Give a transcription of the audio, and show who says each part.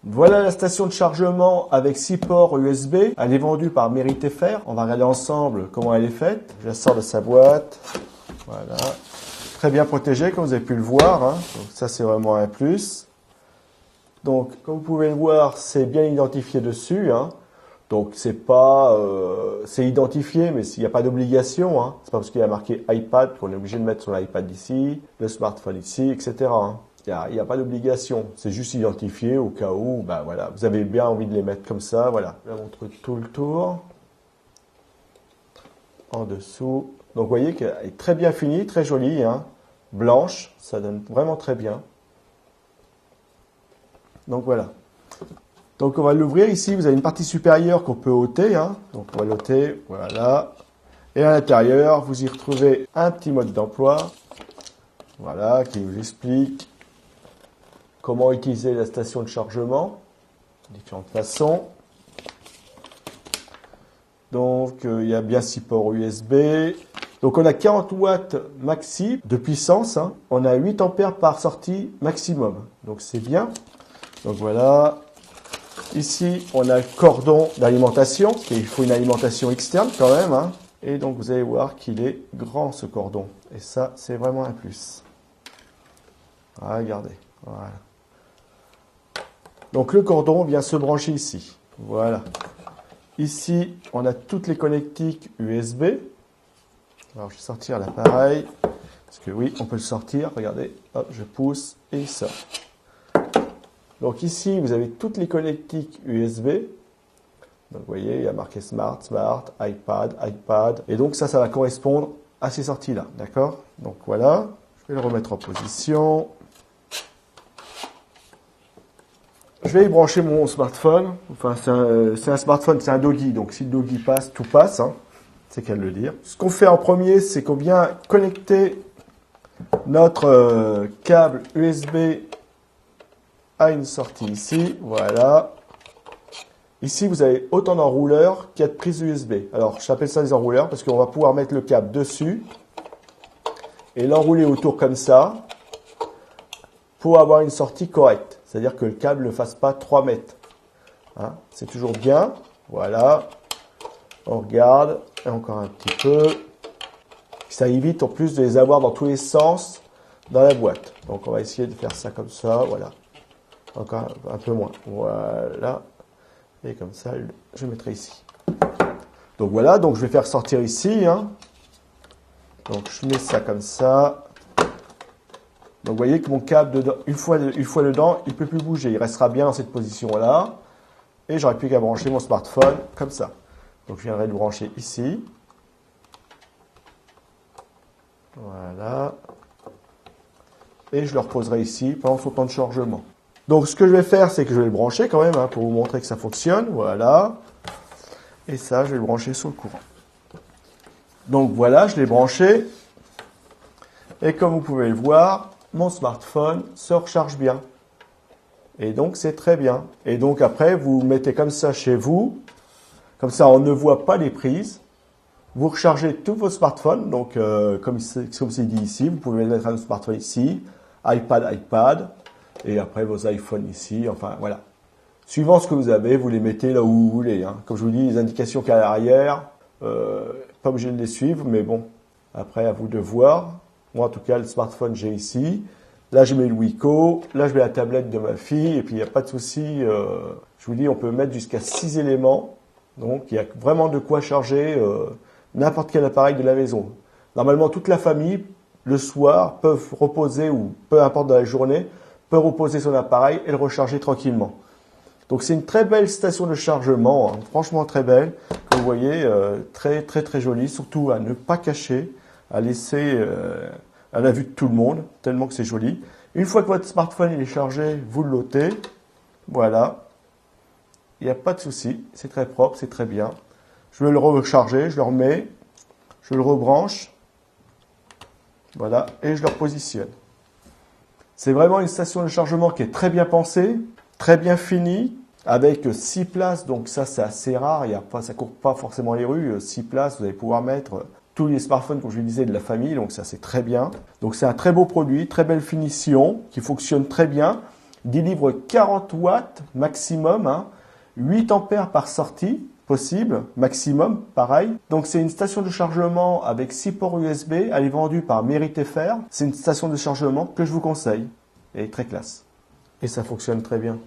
Speaker 1: Voilà la station de chargement avec 6 ports USB. Elle est vendue par Mérite FR. On va regarder ensemble comment elle est faite. Je la sors de sa boîte. Voilà. Très bien protégée, comme vous avez pu le voir. Hein. Donc ça, c'est vraiment un plus. Donc, comme vous pouvez le voir, c'est bien identifié dessus. Hein. Donc, c'est identifié, mais il n'y a pas d'obligation. Hein. C'est pas parce qu'il y a marqué iPad qu'on est obligé de mettre son iPad ici, le smartphone ici, etc. Hein. Il n'y a pas d'obligation. C'est juste identifié au cas où, ben voilà, vous avez bien envie de les mettre comme ça. Voilà. Je la montre tout le tour. En dessous. Donc, vous voyez qu'elle est très bien finie, très jolie. Hein. Blanche, ça donne vraiment très bien. Donc, voilà. Donc, on va l'ouvrir ici. Vous avez une partie supérieure qu'on peut ôter. Hein. Donc, on va l'ôter. Voilà. Et à l'intérieur, vous y retrouvez un petit mode d'emploi. Voilà, qui vous explique comment utiliser la station de chargement. Différentes façons. Donc, il y a bien 6 ports USB. Donc, on a 40 watts maxi de puissance. Hein. On a 8 ampères par sortie maximum. Donc, c'est bien. Donc, voilà. Ici, on a le cordon d'alimentation. Parce qu'il faut une alimentation externe quand même. Hein. Et donc, vous allez voir qu'il est grand, ce cordon. Et ça, c'est vraiment un plus. Regardez. Voilà. Donc, le cordon vient se brancher ici. Voilà. Ici, on a toutes les connectiques USB. Alors, je vais sortir l'appareil. Parce que oui, on peut le sortir. Regardez, hop, je pousse et il sort. Donc ici, vous avez toutes les connectiques USB. Donc, vous voyez, il y a marqué Smart, iPad. Et donc, ça va correspondre à ces sorties-là. D'accord? Donc, voilà. Je vais le remettre en position. Je vais y brancher mon smartphone. Enfin, c'est un smartphone, c'est un Doggy. Donc, si le Doggy passe, tout passe. Hein. C'est qu'à le dire. Ce qu'on fait en premier, c'est qu'on vient connecter notre câble USB à une sortie ici. Voilà. Ici, vous avez autant d'enrouleurs qu'il y a de prises USB. Alors, j'appelle ça des enrouleurs parce qu'on va pouvoir mettre le câble dessus et l'enrouler autour comme ça pour avoir une sortie correcte. C'est-à-dire que le câble ne fasse pas 3 mètres. Hein, c'est toujours bien. Voilà. On regarde. Et encore un petit peu. Ça évite en plus de les avoir dans tous les sens dans la boîte. Donc, on va essayer de faire ça comme ça. Voilà. Encore un peu moins. Voilà. Et comme ça, je mettrai ici. Donc voilà, donc je vais faire sortir ici. Hein. Donc je mets ça comme ça. Donc vous voyez que mon câble, dedans, une fois dedans, il ne peut plus bouger. Il restera bien dans cette position-là. Et j'aurai plus qu'à brancher mon smartphone comme ça. Donc je viendrai le brancher ici. Voilà. Et je le reposerai ici pendant son temps de chargement. Donc, ce que je vais faire, c'est que je vais le brancher quand même, hein, pour vous montrer que ça fonctionne. Voilà. Et ça, je vais le brancher sur le courant. Donc, voilà, je l'ai branché. Et comme vous pouvez le voir, mon smartphone se recharge bien. Et donc, c'est très bien. Et donc, après, vous mettez comme ça chez vous. Comme ça, on ne voit pas les prises. Vous rechargez tous vos smartphones. Donc, comme c'est dit ici, vous pouvez mettre un smartphone ici. iPad. Et après, vos iPhones ici, enfin, voilà. Suivant ce que vous avez, vous les mettez là où vous voulez. Hein. Comme je vous dis, les indications qu'il y a à l'arrière, pas obligé de les suivre, mais bon, après, à vous de voir. Moi, en tout cas, le smartphone, j'ai ici. Là, je mets le Wiko. Là, je mets la tablette de ma fille. Et puis, il n'y a pas de souci. Je vous dis, on peut mettre jusqu'à 6 éléments. Donc, il y a vraiment de quoi charger n'importe quel appareil de la maison. Normalement, toute la famille, le soir, peuvent reposer, ou peu importe dans la journée, peut reposer son appareil et le recharger tranquillement. Donc c'est une très belle station de chargement, hein, franchement très belle, comme vous voyez, très très très jolie, surtout à ne pas cacher, à laisser à la vue de tout le monde, tellement que c'est joli. Une fois que votre smartphone il est chargé, vous le l'ôtez, voilà, il n'y a pas de souci, c'est très propre, c'est très bien. Je vais le recharger, je le remets, je le rebranche, voilà, et je le repositionne. C'est vraiment une station de chargement qui est très bien pensée, très bien finie, avec 6 places, donc ça c'est assez rare, ça ne court pas forcément les rues, 6 places, vous allez pouvoir mettre tous les smartphones, comme je vous disais, de la famille, donc ça c'est très bien. Donc c'est un très beau produit, très belle finition, qui fonctionne très bien. Il délivre 40 watts maximum, hein, 8 ampères par sortie possible, maximum, pareil. Donc c'est une station de chargement avec 6 ports USB, elle est vendue par Mérite FR. C'est une station de chargement que je vous conseille, elle est très classe. Et ça fonctionne très bien.